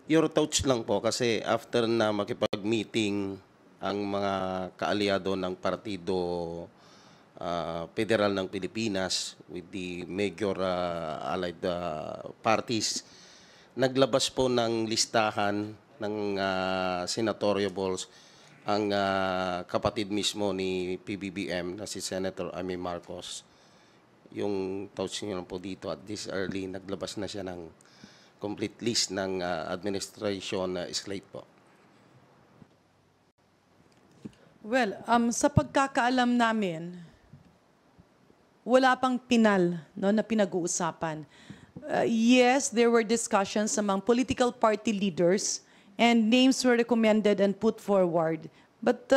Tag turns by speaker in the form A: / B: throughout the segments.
A: Your thoughts lang po kasi after na makipag-meeting ang mga kaalyado ng Partido Federal ng Pilipinas with the major allied parties, naglabas po ng listahan ng senatoriables ang kapatid mismo ni PBBM na si Senator Amy Marcos. Yung thoughts niyo lang po dito at this early, naglabas na siya ng complete list ng administration slate po.
B: Well, sa pagkakaalam namin, wala pang pinal no, na pinag-uusapan. Yes, there were discussions among political party leaders and names were recommended and put forward. But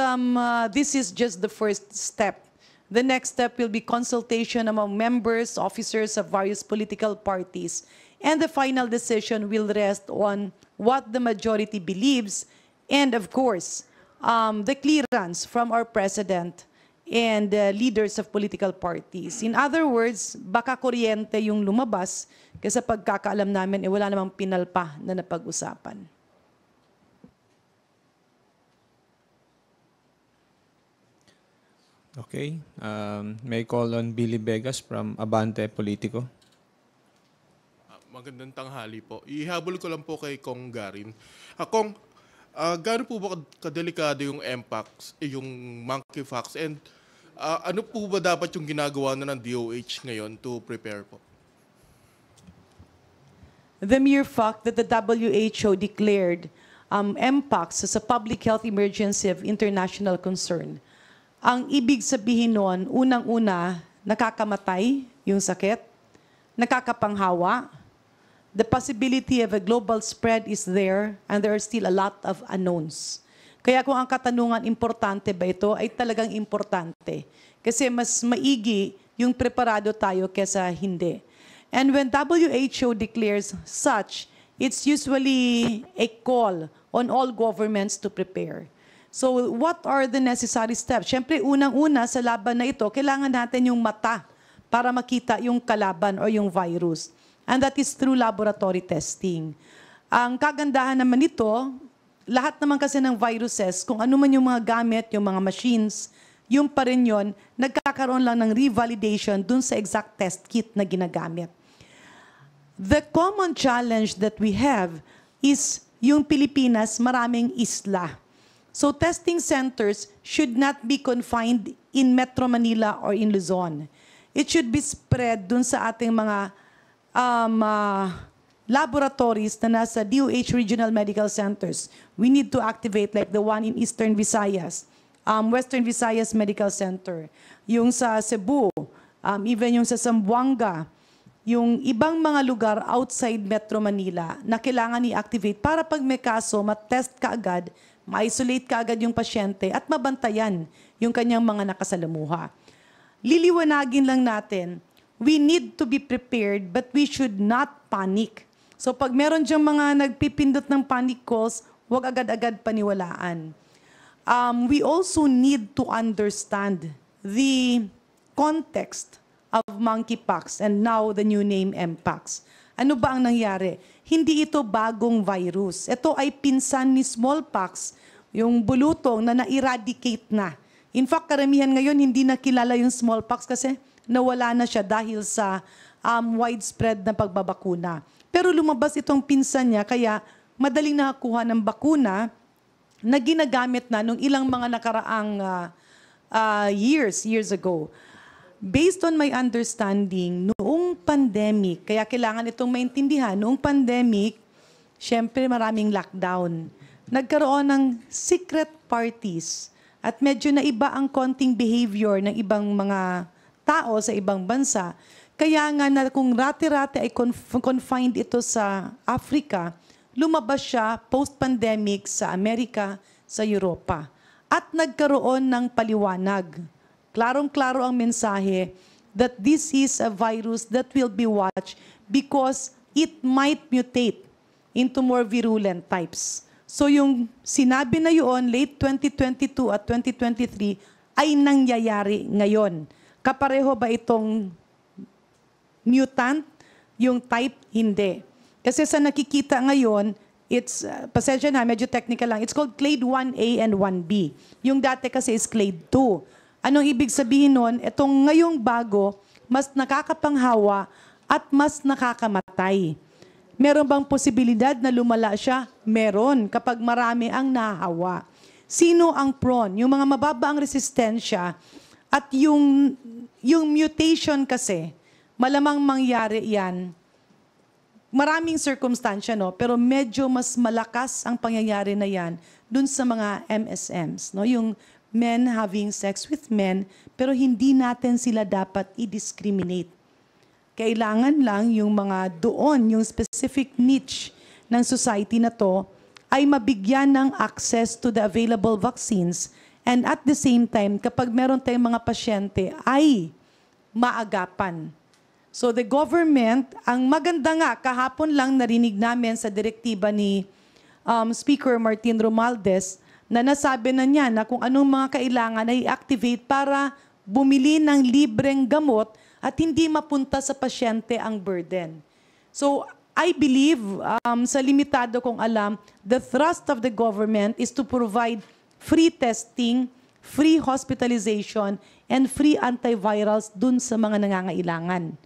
B: this is just the first step. The next step will be consultation among members, officers of various political parties, and the final decision will rest on what the majority believes and, of course, the clearance from our president and leaders of political parties. In other words, baka kuryente yung lumabas kasi pagkakaalam namin, wala namang pinalpa na napag-usapan.
C: Okay. May call on Billy Vegas from Abante Politico.
D: Magandang tanghali po. Ihabol ko lang po kay Kong Garin. Kong, gaano po ba kadelikado yung MPAX, yung monkeypox, and ano po ba dapat yung ginagawa na ng DOH ngayon to prepare po?
B: The mere fact that the WHO declared MPOX as a public health emergency of international concern, ang ibig sabihin nun, unang-una, nakakamatay yung sakit, nakakapanghawa, the possibility of a global spread is there, and there are still a lot of unknowns. Kaya kung ang katanungan, importante ba ito, ay talagang importante. Kasi mas maigi yung preparado tayo kesa hindi. And when WHO declares such, it's usually a call on all governments to prepare. So what are the necessary steps? Siyempre, unang-una sa laban na ito, kailangan natin yung mata para makita yung kalaban o yung virus. And that is through laboratory testing. Ang kagandahan naman nito, lahat naman kasi ng viruses, kung ano man yung mga gamit, yung mga machines, yung pa rin yun, nagkakaroon lang ng revalidation dun sa exact test kit na ginagamit. The common challenge that we have is yung Pilipinas, maraming isla. So testing centers should not be confined in Metro Manila or in Luzon. It should be spread dun sa ating mga laboratories na nasa DOH Regional Medical Centers. We need to activate like the one in Eastern Visayas, Western Visayas Medical Center, yung sa Cebu, even yung sa Zamboanga, yung ibang mga lugar outside Metro Manila na kailangan i-activate para pag may kaso, matest ka agad, ma-isolate ka agad yung pasyente at mabantayan yung kanyang mga nakasalamuha. Liliwanagin lang natin, we need to be prepared but we should not panic. So pag meron diyang mga nagpipindot ng panic calls, huwag agad-agad paniwalaan. We also need to understand the context of monkeypox and now the new name MPOX. Ano ba ang nangyari? Hindi ito bagong virus. Ito ay pinsan ni smallpox, yung bulutong na na-eradicate na. In fact, karamihan ngayon hindi na kilala yung smallpox kasi nawala na siya dahil sa widespread na pagbabakuna. Pero lumabas itong pinsan niya kaya madaling nakakuha ng bakuna na ginagamit na nung ilang mga nakaraang years ago. Based on my understanding, noong pandemic, kaya kailangan itong maintindihan, noong pandemic, syempre maraming lockdown. Nagkaroon ng secret parties at medyo na iba ang konting behavior ng ibang mga tao sa ibang bansa. Kaya nga na kung rati-rati ay confined ito sa Africa, lumabas siya post-pandemic sa Amerika, sa Europa. At nagkaroon ng paliwanag. Klarong-klaro ang mensahe that this is a virus that will be watched because it might mutate into more virulent types. So yung sinabi na yun, late 2022 at 2023, ay nangyayari ngayon. Kapareho ba itong mutant? Yung type, hindi. Kasi sa nakikita ngayon, It's, pasensya na, medyo technical lang. It's called clade 1A and 1B. Yung dati kasi is clade 2. Anong ibig sabihin nun? Itong ngayong bago, mas nakakapanghawa at mas nakakamatay. Meron bang posibilidad na lumala siya? Meron, kapag marami ang nahawa. Sino ang prone? Yung mga mababa ang resistensya at yung mutation kasi, malamang mangyari yan. Maraming circumstansya, no? Pero medyo mas malakas ang pangyayari na yan dun sa mga MSMs, no? Yung men having sex with men, pero hindi natin sila dapat i-discriminate. Kailangan lang yung mga doon, yung specific niche ng society na to, ay mabigyan ng access to the available vaccines, and at the same time, kapag meron tayong mga pasyente, ay maagapan. So the government, ang maganda nga, kahapon lang narinig namin sa direktiba ni Speaker Martin Romualdez na nasabi na niya na kung anong mga kailangan ay i-activate para bumili ng libreng gamot at hindi mapunta sa pasyente ang burden. So I believe, sa limitado kong alam, the thrust of the government is to provide free testing, free hospitalization, and free antivirals dun sa mga nangangailangan.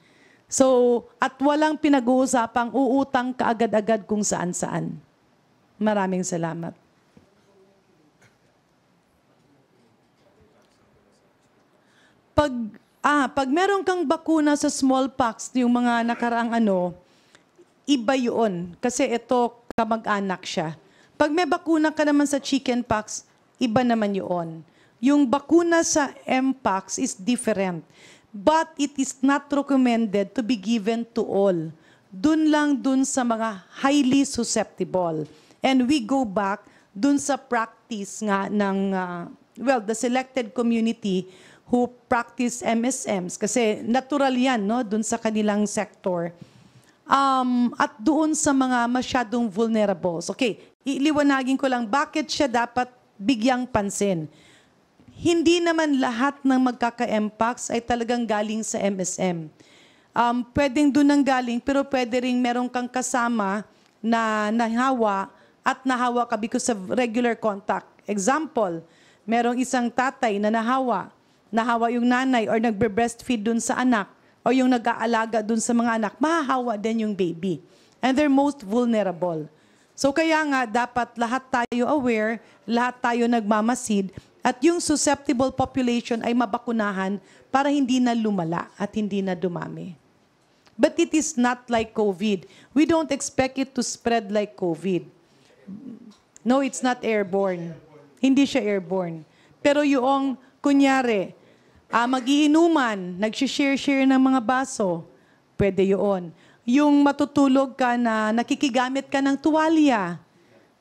B: So, at walang pinag-uusapang uutang kaagad-agad kung saan-saan. Maraming salamat. Pag meron kang bakuna sa smallpox, yung mga nakaraang iba yun. Kasi ito, kamag-anak siya. Pag may bakuna ka naman sa chickenpox, iba naman yun. Yung bakuna sa mpox is different. But it is not recommended to be given to all. Dun lang dun sa mga highly susceptible. And we go back dun sa practice nga ng, the selected community who practice MSMs. Kasi natural yan, no? Dun sa kanilang sector. At doon sa mga masyadong vulnerables. Okay, iliwanagin ko lang, bakit siya dapat bigyang pansin? Hindi naman lahat ng magkaka-mpox ay talagang galing sa MSM. Pwedeng doon ang galing, pero pwede rin meron kang kasama na nahawa at nahawa ka because of regular contact. Example, merong isang tatay na nahawa yung nanay or nagbre-breastfeed doon sa anak o yung nag-aalaga doon sa mga anak, mahahawa din yung baby. And they're most vulnerable. So kaya nga, dapat lahat tayo aware, lahat tayo nagmamasid, at yung susceptible population ay mabakunahan para hindi na lumala at hindi na dumami. But it is not like COVID. We don't expect it to spread like COVID. No, it's not airborne. Hindi siya airborne. Pero yung, kunyari, mag-iinuman, nag-share ng mga baso, pwede yun. Yung matutulog ka na nakikigamit ka ng tuwalya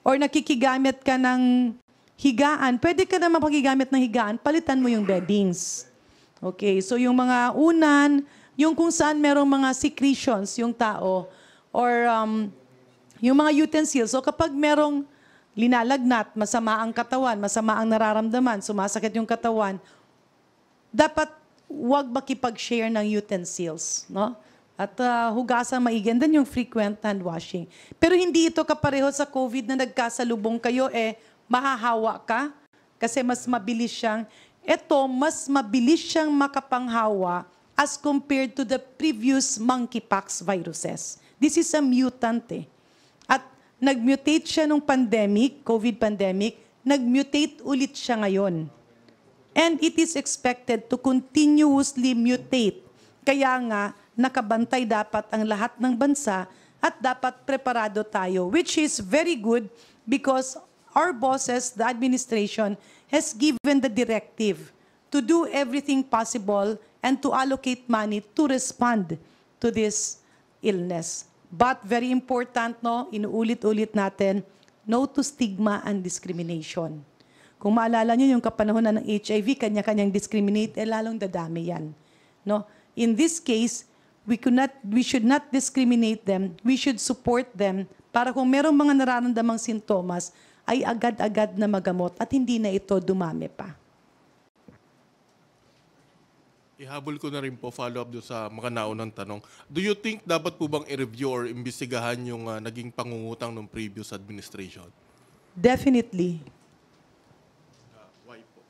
B: or nakikigamit ka ng higaan, pwede ka naman pagigamit ng higaan, palitan mo yung beddings. Okay, so yung mga unan, yung kung saan merong mga secretions yung tao, or yung mga utensils. So kapag merong linalagnat, masama ang katawan, masama ang nararamdaman, sumasakit yung katawan, dapat wag makipag-share ng utensils, no? At hugasan maigi. And then yung frequent hand washing. Pero hindi ito kapareho sa COVID na nagkasalubong kayo, mahahawa ka kasi mas mabilis siyang, mas mabilis siyang makapanghawa as compared to the previous monkeypox viruses. This is a mutant At nag-mutate siya nung pandemic, COVID pandemic, nag-mutate ulit siya ngayon. And it is expected to continuously mutate. Kaya nga, nakabantay dapat ang lahat ng bansa at dapat preparado tayo, which is very good because our bosses, the administration, has given the directive to do everything possible and to allocate money to respond to this illness. But very important, no, inuulit-ulit natin, no to stigma and discrimination. Kung maalala nyo yung kapanahonan ng HIV, kanya-kanyang discriminate, lalong dadami yan. No? In this case, we should not discriminate them, we should support them para kung merong mga nararamdamang sintomas, ay agad-agad na magamot at hindi na ito dumami pa.
D: Ihabol ko na rin po, follow up doon sa mga naunang tanong. Do you think dapat po bang i-review or imbestigahan yung naging pangungutang ng previous administration?
B: Definitely.
D: Why po?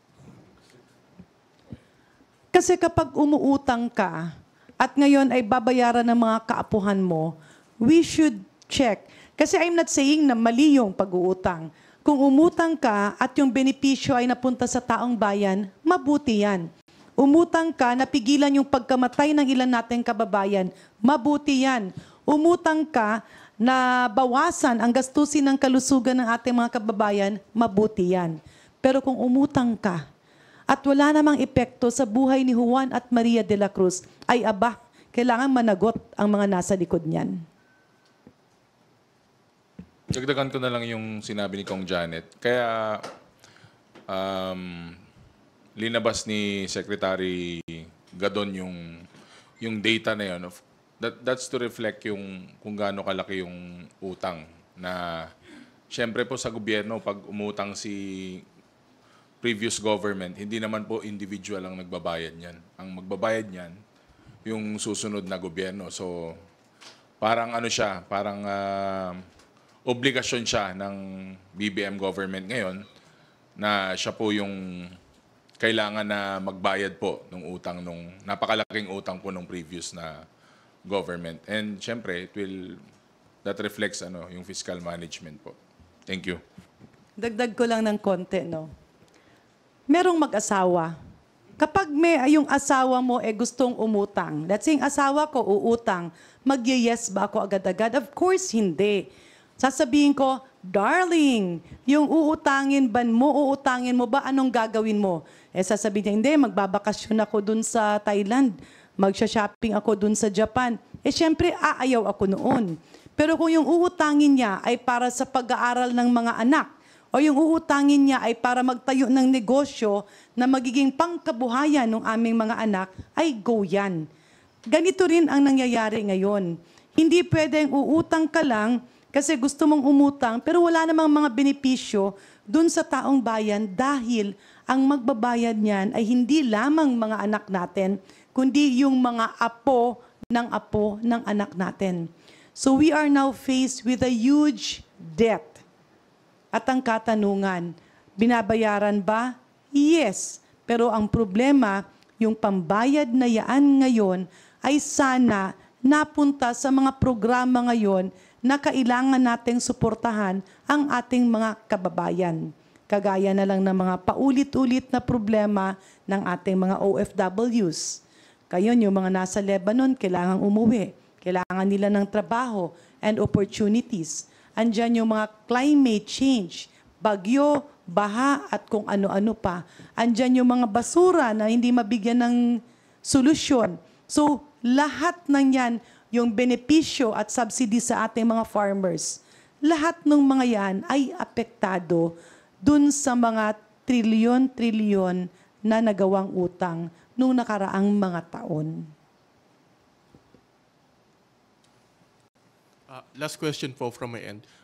B: Kasi kapag umuutang ka at ngayon ay babayaran ng mga kaapuhan mo, we should check. Kasi I'm not saying na mali yung pag-uutang. Kung umutang ka at yung benepisyo ay napunta sa taong bayan, mabuti yan. Umutang ka, napigilan yung pagkamatay ng ilan nating kababayan, mabuti yan. Umutang ka, na bawasan ang gastusin ng kalusugan ng ating mga kababayan, mabuti yan. Pero kung umutang ka, at wala namang epekto sa buhay ni Juan at Maria de la Cruz, ay aba, kailangan managot ang mga nasa likod niyan.
E: Dagdagan ko na lang yung sinabi ni Kong Janet. Kaya linabas ni Secretary Gadon yung data na yun. That's to reflect yung kung gaano kalaki yung utang na syempre po sa gobyerno pag umutang si previous government, hindi naman po individual ang nagbabayad niyan. Ang magbabayad niyan yung susunod na gobyerno. So parang ano siya, parang obligasyon siya ng BBM government ngayon na siya po yung kailangan na magbayad po ng utang nung napakalaking utang po nung previous na government. And syempre, that reflects yung fiscal management po. Thank you.
B: Dagdag ko lang ng konti, no? Merong mag-asawa. Kapag yung asawa mo gustong umutang, let's say, asawa ko uutang, mag-yes ba ako agad-agad? Of course, hindi. Sasabihin ko, darling, yung uutangin mo ba, anong gagawin mo? Sasabihin niya, hindi, magbabakasyon ako dun sa Thailand, magsha-shopping ako dun sa Japan. Siyempre, aayaw ako noon. Pero kung yung uutangin niya ay para sa pag-aaral ng mga anak, o yung uutangin niya ay para magtayo ng negosyo na magiging pangkabuhayan ng aming mga anak, ay go yan. Ganito rin ang nangyayari ngayon. Hindi pwedeng uutang ka lang kasi gusto mong umutang, pero wala namang mga benepisyo dun sa taong bayan dahil ang magbabayad niyan ay hindi lamang mga anak natin, kundi yung mga apo ng anak natin. So we are now faced with a huge debt. At ang katanungan, binabayaran ba? Yes. Pero ang problema, yung pambayad na yaan ngayon ay sana napunta sa mga programa ngayon na kailangan nating suportahan ang ating mga kababayan. Kagaya na lang ng mga paulit-ulit na problema ng ating mga OFWs. Kayon, yung mga nasa Lebanon, kailangan umuwi. Kailangan nila ng trabaho and opportunities. Andyan yung mga climate change, bagyo, baha, at kung ano-ano pa. Andyan yung mga basura na hindi mabigyan ng solusyon. So, lahat ng yan, yung benepisyo at subsidy sa ating mga farmers, lahat ng mga yan ay apektado dun sa mga trilyon-trilyon na nagawang utang nung nakaraang mga taon.
D: Last question po from my end.